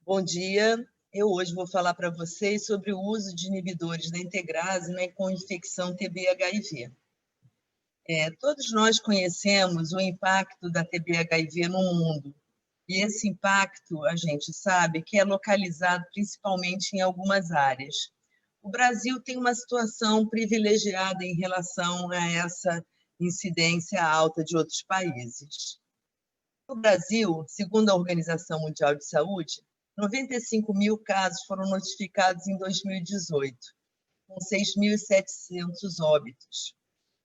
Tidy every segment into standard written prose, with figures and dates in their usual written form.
Bom dia. Eu hoje vou falar para vocês sobre o uso de inibidores da integrase, com infecção TB-HIV. Todos nós conhecemos o impacto da TB-HIV no mundo. E esse impacto, a gente sabe que é localizado principalmente em algumas áreas. O Brasil tem uma situação privilegiada em relação a essa incidência alta de outros países. No Brasil, segundo a Organização Mundial de Saúde, 95 mil casos foram notificados em 2018, com 6.700 óbitos.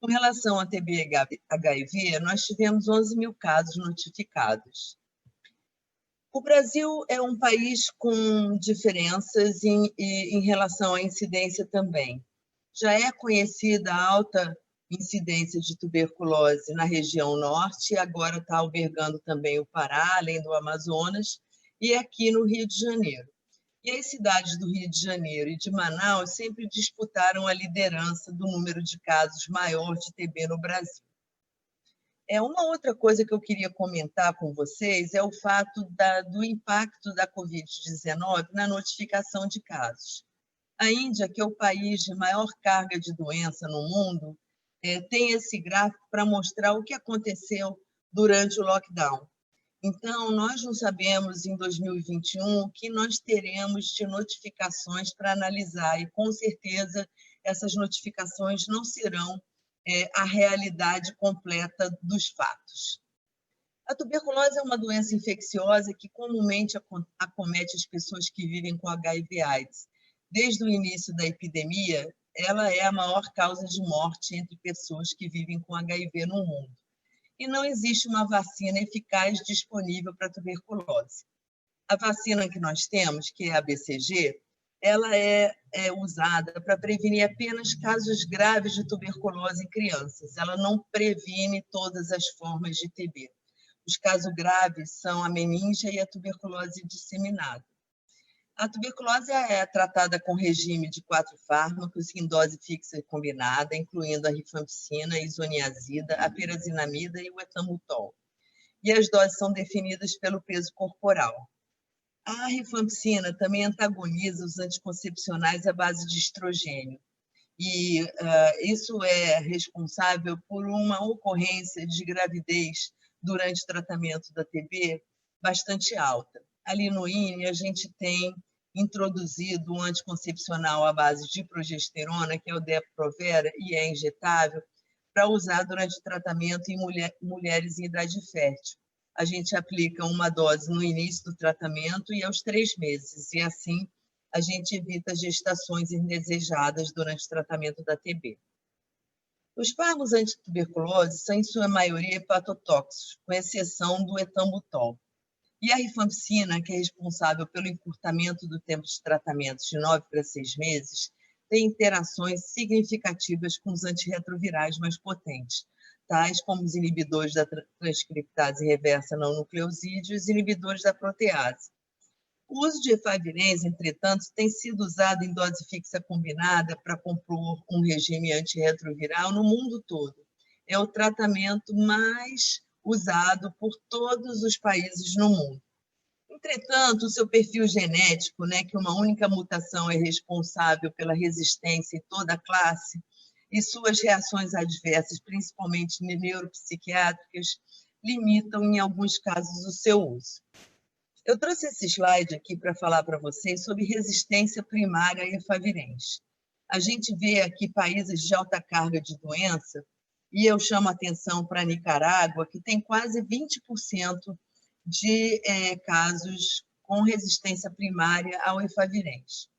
Com relação à TB-HIV, nós tivemos 11 mil casos notificados. O Brasil é um país com diferenças em relação à incidência também. Já é conhecida a alta incidência de tuberculose na região norte, e agora está albergando também o Pará, além do Amazonas, e aqui no Rio de Janeiro. E as cidades do Rio de Janeiro e de Manaus sempre disputaram a liderança do número de casos maior de TB no Brasil. Uma outra coisa que eu queria comentar com vocês é o fato do impacto da Covid-19 na notificação de casos. A Índia, que é o país de maior carga de doença no mundo, tem esse gráfico para mostrar o que aconteceu durante o lockdown. Então, nós não sabemos em 2021 o que nós teremos de notificações para analisar, e com certeza essas notificações não serão a realidade completa dos fatos. A tuberculose é uma doença infecciosa que comumente acomete as pessoas que vivem com HIV/AIDS. Desde o início da epidemia, ela é a maior causa de morte entre pessoas que vivem com HIV no mundo. E não existe uma vacina eficaz disponível para a tuberculose. A vacina que nós temos, que é a BCG, ela é usada para prevenir apenas casos graves de tuberculose em crianças. Ela não previne todas as formas de TB. Os casos graves são a meninge e a tuberculose disseminada. A tuberculose é tratada com regime de 4 fármacos em dose fixa e combinada, incluindo a rifampicina, a isoniazida, a pirazinamida e o etambutol. E as doses são definidas pelo peso corporal. A rifampicina também antagoniza os anticoncepcionais à base de estrogênio. E isso é responsável por uma ocorrência de gravidez durante o tratamento da TB bastante alta. Ali no INE, a gente tem introduzido um anticoncepcional à base de progesterona, que é o Depo-Provera, e é injetável, para usar durante o tratamento em mulheres em idade fértil. A gente aplica uma dose no início do tratamento e aos 3 meses, e assim a gente evita gestações indesejadas durante o tratamento da TB. Os fármacos antituberculose são, em sua maioria, hepatotóxicos, com exceção do etambutol. E a rifampicina, que é responsável pelo encurtamento do tempo de tratamento de 9 para 6 meses, tem interações significativas com os antirretrovirais mais potentes, tais como os inibidores da transcriptase reversa não nucleosídeo e os inibidores da protease. O uso de efavirenz, entretanto, tem sido usado em dose fixa combinada para compor um regime antirretroviral no mundo todo. É o tratamento mais usado por todos os países no mundo. Entretanto, o seu perfil genético, que uma única mutação é responsável pela resistência em toda a classe, e suas reações adversas, principalmente neuropsiquiátricas, limitam, em alguns casos, o seu uso. Eu trouxe esse slide aqui para falar para vocês sobre resistência primária a efavirenz. A gente vê aqui países de alta carga de doença, e eu chamo a atenção para a Nicarágua, que tem quase 20% de casos com resistência primária ao efavirenz.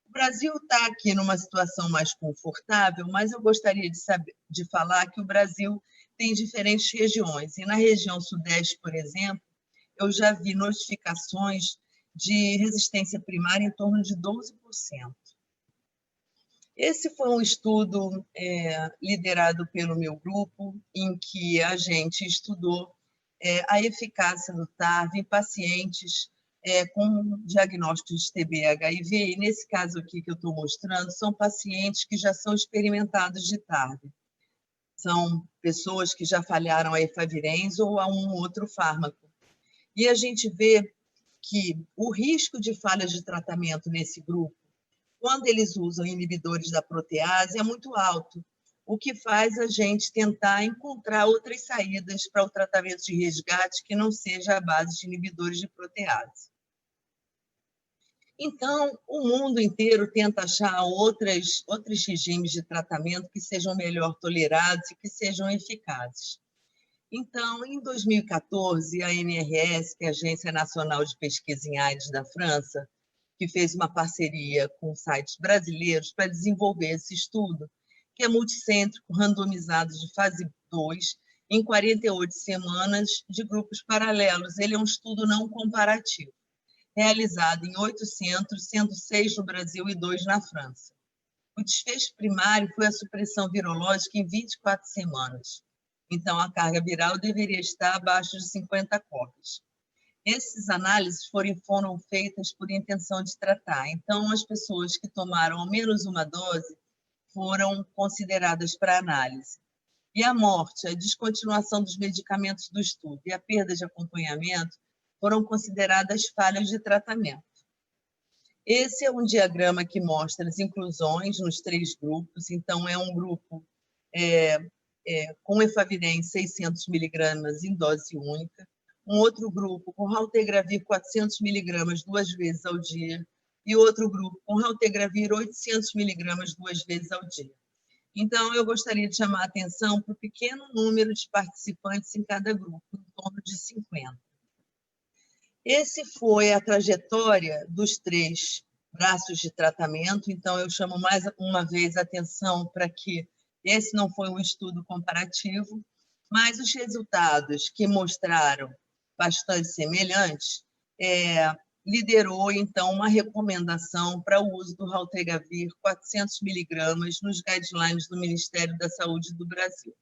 O Brasil está aqui numa situação mais confortável, mas eu gostaria de falar que o Brasil tem diferentes regiões, e na região sudeste, por exemplo, eu já vi notificações de resistência primária em torno de 12%. Esse foi um estudo liderado pelo meu grupo, em que a gente estudou a eficácia do TARV em pacientes com diagnóstico de TB-HIV, e nesse caso aqui que eu estou mostrando, são pacientes que já são experimentados de TARV. São pessoas que já falharam a efavirenz ou a um outro fármaco. E a gente vê que o risco de falhas de tratamento nesse grupo, quando eles usam inibidores da protease, é muito alto, o que faz a gente tentar encontrar outras saídas para o tratamento de resgate que não seja à base de inibidores de protease. Então, o mundo inteiro tenta achar outros regimes de tratamento que sejam melhor tolerados e que sejam eficazes. Então, em 2014, a ANRS, que é a Agência Nacional de Pesquisa em AIDS da França, que fez uma parceria com sites brasileiros para desenvolver esse estudo, que é multicêntrico, randomizado de fase 2, em 48 semanas de grupos paralelos. Ele é um estudo não comparativo, realizado em 8 centros, sendo 6 no Brasil e 2 na França. O desfecho primário foi a supressão virológica em 24 semanas. Então, a carga viral deveria estar abaixo de 50 cópias. Essas análises foram feitas por intenção de tratar. Então, as pessoas que tomaram ao menos uma dose foram consideradas para análise. E a morte, a descontinuação dos medicamentos do estudo e a perda de acompanhamento foram consideradas falhas de tratamento. Esse é um diagrama que mostra as inclusões nos 3 grupos. Então, é um grupo com efavirenz 600 miligramas em dose única, um outro grupo com raltegravir 400 miligramas 2 vezes ao dia e outro grupo com raltegravir 800 miligramas 2 vezes ao dia. Então, eu gostaria de chamar a atenção para o pequeno número de participantes em cada grupo, em torno de 50. Esse foi a trajetória dos 3 braços de tratamento. Então, eu chamo mais uma vez a atenção para que esse não foi um estudo comparativo, mas os resultados que mostraram bastante semelhantes liderou, então, uma recomendação para o uso do raltegravir 400 miligramas nos guidelines do Ministério da Saúde do Brasil.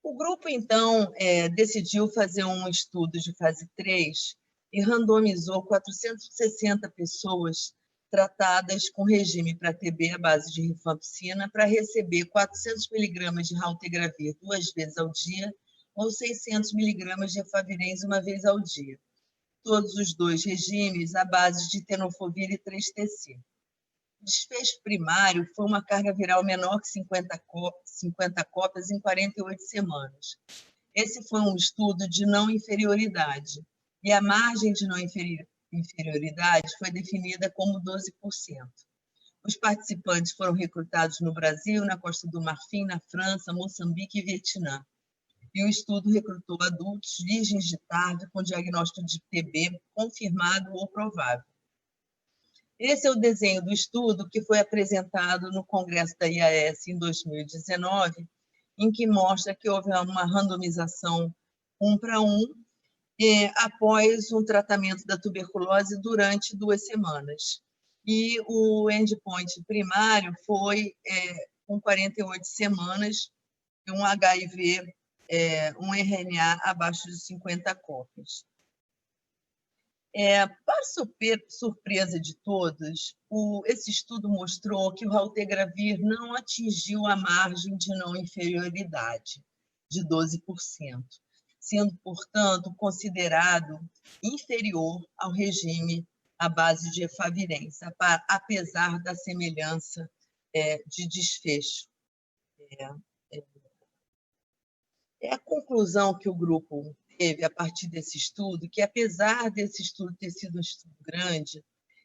O grupo, então, decidiu fazer um estudo de fase 3 e randomizou 460 pessoas tratadas com regime para TB à base de rifampicina para receber 400 miligramas de raltegravir 2 vezes ao dia ou 600 miligramas de efavirenz 1 vez ao dia. Todos os 2 regimes à base de tenofovir e 3-TC. O desfecho primário foi uma carga viral menor que 50 cópias em 48 semanas. Esse foi um estudo de não inferioridade, e a margem de não inferioridade foi definida como 12%. Os participantes foram recrutados no Brasil, na Costa do Marfim, na França, Moçambique e Vietnã. E o estudo recrutou adultos virgens de tarde com diagnóstico de TB confirmado ou provável. Esse é o desenho do estudo que foi apresentado no Congresso da IAS em 2019, em que mostra que houve uma randomização 1 para 1, após um tratamento da tuberculose durante 2 semanas. E o endpoint primário foi com 48 semanas, um HIV, um RNA abaixo de 50 cópias. Para surpresa de todos, esse estudo mostrou que o raltegravir não atingiu a margem de não inferioridade de 12%, sendo, portanto, considerado inferior ao regime à base de efavirenz, apesar da semelhança de desfecho. A conclusão que o grupo teve a partir desse estudo, que apesar desse estudo ter sido um estudo grande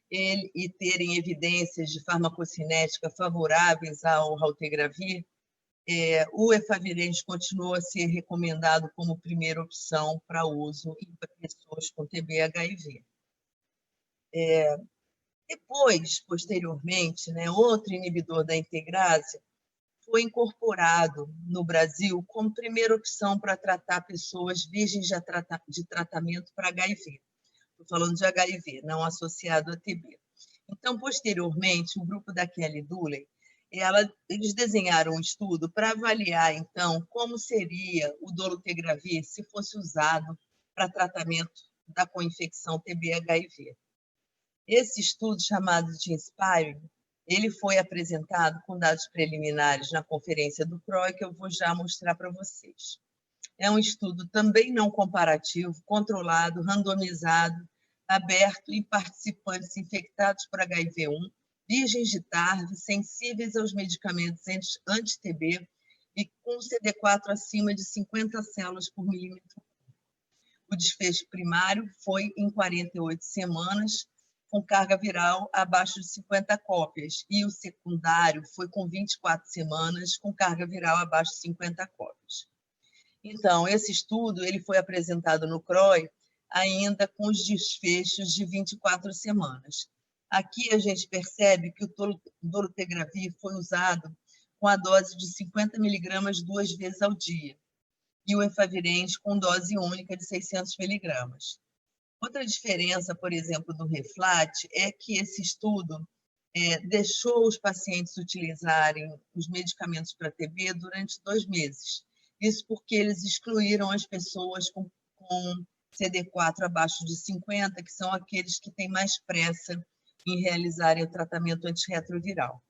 e terem evidências de farmacocinética favoráveis ao raltegravir, o efavirenz continuou a ser recomendado como primeira opção para uso em pessoas com TB-HIV. Depois, posteriormente, outro inibidor da integrase foi incorporado no Brasil como primeira opção para tratar pessoas virgens de tratamento para HIV. Estou falando de HIV, não associado a TB. Então, posteriormente, o grupo da Kelly Dooley, eles desenharam um estudo para avaliar, então, como seria o dolutegravir se fosse usado para tratamento da co-infecção TB-HIV. Esse estudo, chamado de INSPIRE, ele foi apresentado com dados preliminares na conferência do PROE, que eu vou já mostrar para vocês. É um estudo também não comparativo, controlado, randomizado, aberto em participantes infectados por HIV-1, virgens de TARV, sensíveis aos medicamentos anti-TB e com CD4 acima de 50 células por milímetro. O desfecho primário foi em 48 semanas, com carga viral abaixo de 50 cópias, e o secundário foi com 24 semanas, com carga viral abaixo de 50 cópias. Então, esse estudo ele foi apresentado no CROI ainda com os desfechos de 24 semanas. Aqui a gente percebe que o dolutegravir foi usado com a dose de 50 miligramas 2 vezes ao dia, e o efavirenz com dose única de 600 miligramas. Outra diferença, por exemplo, do REFLAT, é que esse estudo deixou os pacientes utilizarem os medicamentos para TB durante 2 meses. Isso porque eles excluíram as pessoas com CD4 abaixo de 50, que são aqueles que têm mais pressa em realizarem o tratamento antirretroviral.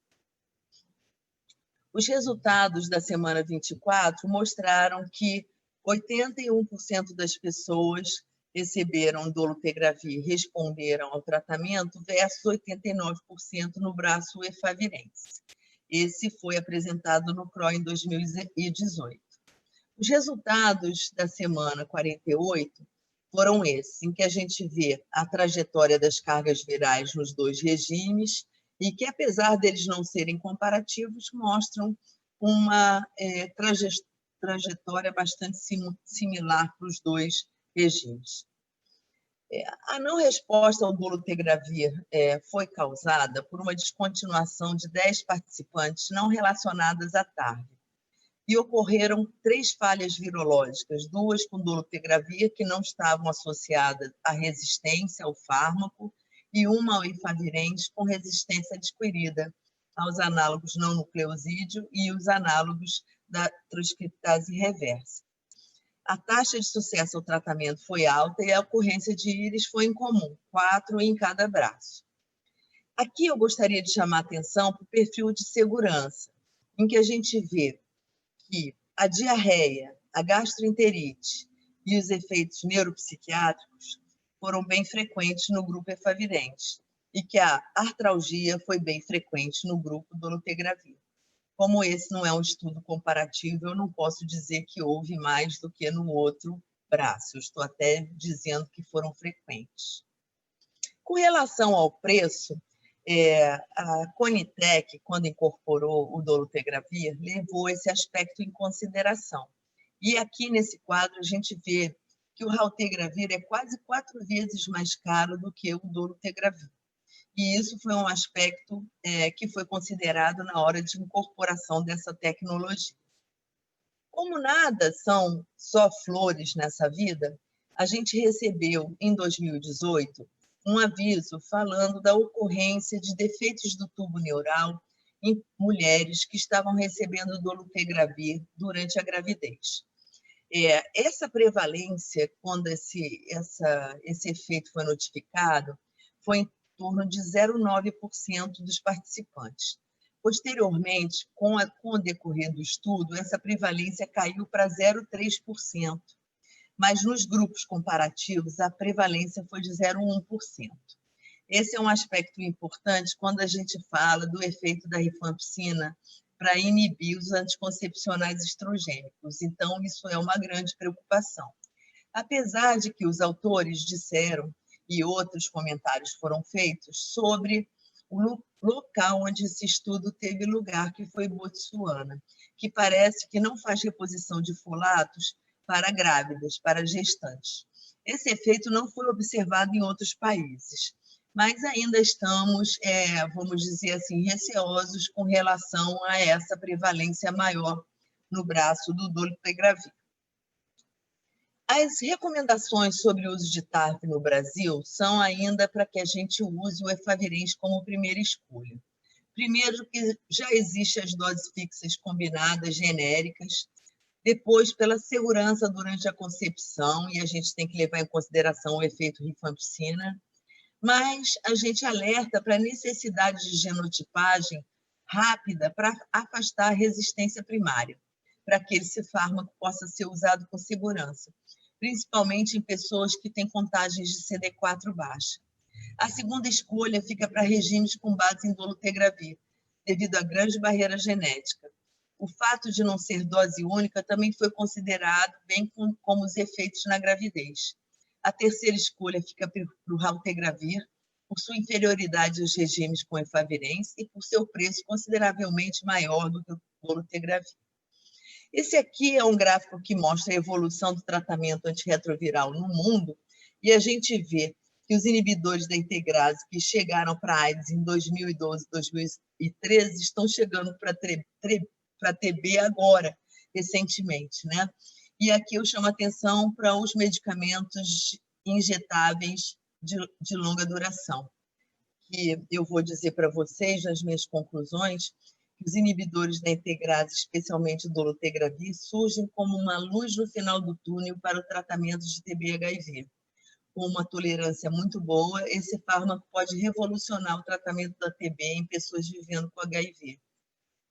Os resultados da semana 24 mostraram que 81% das pessoas receberam dolutegravir, responderam ao tratamento, versus 89% no braço efavirenz. Esse foi apresentado no CROI em 2018. Os resultados da semana 48 foram esses, em que a gente vê a trajetória das cargas virais nos 2 regimes e que, apesar deles não serem comparativos, mostram uma trajetória bastante similar para os 2 regimes. A não resposta ao dolutegravir foi causada por uma descontinuação de 10 participantes não relacionadas à TARV. E ocorreram 3 falhas virológicas, 2 com dolutegravir, que não estavam associadas à resistência ao fármaco, e uma ao efavirenz com resistência adquirida aos análogos não nucleosídeo e os análogos da transcriptase reversa. A taxa de sucesso ao tratamento foi alta e a ocorrência de íris foi incomum, 4 em cada braço. Aqui eu gostaria de chamar a atenção para o perfil de segurança, em que a gente vê que a diarreia, a gastroenterite e os efeitos neuropsiquiátricos foram bem frequentes no grupo efavirenz e que a artralgia foi bem frequente no grupo dolutegravir. Como esse não é um estudo comparativo, eu não posso dizer que houve mais do que no outro braço. Eu estou até dizendo que foram frequentes. Com relação ao preço, a Conitec, quando incorporou o dolutegravir, levou esse aspecto em consideração. E aqui nesse quadro a gente vê que o raltegravir é quase 4 vezes mais caro do que o dolutegravir. E isso foi um aspecto que foi considerado na hora de incorporação dessa tecnologia. Como nada são só flores nessa vida, a gente recebeu, em 2018, um aviso falando da ocorrência de defeitos do tubo neural em mulheres que estavam recebendo dolutegravir durante a gravidez. Essa prevalência, quando esse efeito foi notificado, foi em torno de 0,9% dos participantes. Posteriormente, com o decorrer do estudo, essa prevalência caiu para 0,3%, mas nos grupos comparativos a prevalência foi de 0,1%. Esse é um aspecto importante quando a gente fala do efeito da rifampicina para inibir os anticoncepcionais estrogênicos. Então, isso é uma grande preocupação. Apesar de que os autores disseram, e outros comentários foram feitos, sobre o local onde esse estudo teve lugar, que foi Botsuana, que parece que não faz reposição de folatos para grávidas, para gestantes. Esse efeito não foi observado em outros países, mas ainda estamos, vamos dizer assim, receosos com relação a essa prevalência maior no braço do dolutegravir. As recomendações sobre o uso de TARV no Brasil são ainda para que a gente use o efavirenz como primeira escolha. Primeiro, que já existem as doses fixas combinadas, genéricas. Depois, pela segurança durante a concepção, e a gente tem que levar em consideração o efeito rifampicina. Mas a gente alerta para a necessidade de genotipagem rápida para afastar a resistência primária. para que esse fármaco possa ser usado com segurança, principalmente em pessoas que têm contagens de CD4 baixa. A segunda escolha fica para regimes com base em dolutegravir, devido à grande barreira genética. O fato de não ser dose única também foi considerado, bem como os efeitos na gravidez. A terceira escolha fica para o raltegravir, por sua inferioridade aos regimes com efavirenz e por seu preço consideravelmente maior do que o dolutegravir. Esse aqui é um gráfico que mostra a evolução do tratamento antirretroviral no mundo, e a gente vê que os inibidores da integrase que chegaram para a AIDS em 2012, 2013, estão chegando para TB agora, recentemente, né? E aqui eu chamo a atenção para os medicamentos injetáveis de longa duração, que eu vou dizer para vocês nas minhas conclusões, que os inibidores da integrase, especialmente o dolutegravir, surgem como uma luz no final do túnel para o tratamento de TB-HIV. Com uma tolerância muito boa, esse fármaco pode revolucionar o tratamento da TB em pessoas vivendo com HIV.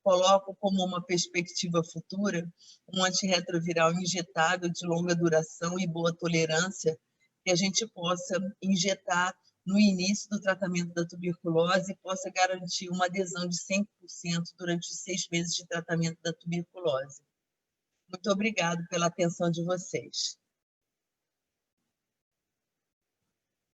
Coloco como uma perspectiva futura um antirretroviral injetável de longa duração e boa tolerância que a gente possa injetar no início do tratamento da tuberculose e possa garantir uma adesão de 100% durante os 6 meses de tratamento da tuberculose. Muito obrigada pela atenção de vocês.